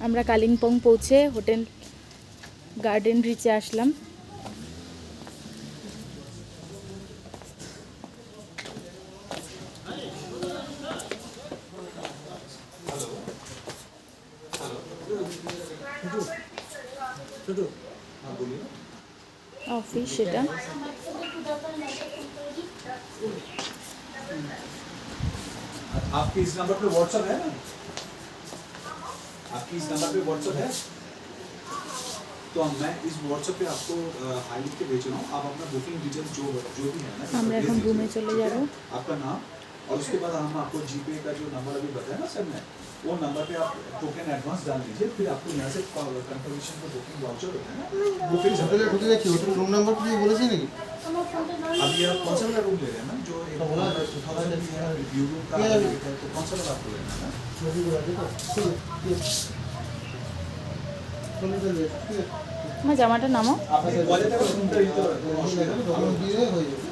আমরা কালিম্পং পৌঁছে hotel garden রিচে আসলাম। Office সেটা आपके इस नंबर पे व्हाट्सएप है ना? आपकी इस नंबर पे व्हाट्सएप है? तो मैं इस व्हाट्सएप पे आपको हाई लिख के भेज रहा हूँ। आप अपना बुकिंग डिटेल्स जो भी है ना আমরা এখন রুমে चले যাব। आपका नाम और उसके बाद हम आपको जीपे का जो नंबर अभी बताया ना सर ने, वो नंबर पे आप टोकन एडवांस डाल दीजिए, फिर आपको यहाँ से कंफर्मेशन का बुकिंग वाउचर होता है ना, वो फिर হোটেলে ঢুকে গেছি, হোটেল রুম নাম্বার কি বলেছি নাকি? अभी आप कौन सा वाला रूम ले रहे हैं ना, जो 2000 रिव्यू रूम का तो कौन सा वाला आपको लेना है ना? আমার জামাটা নামো। आपने कॉलेज का रूम का দিয়ে হয়ে যাবে।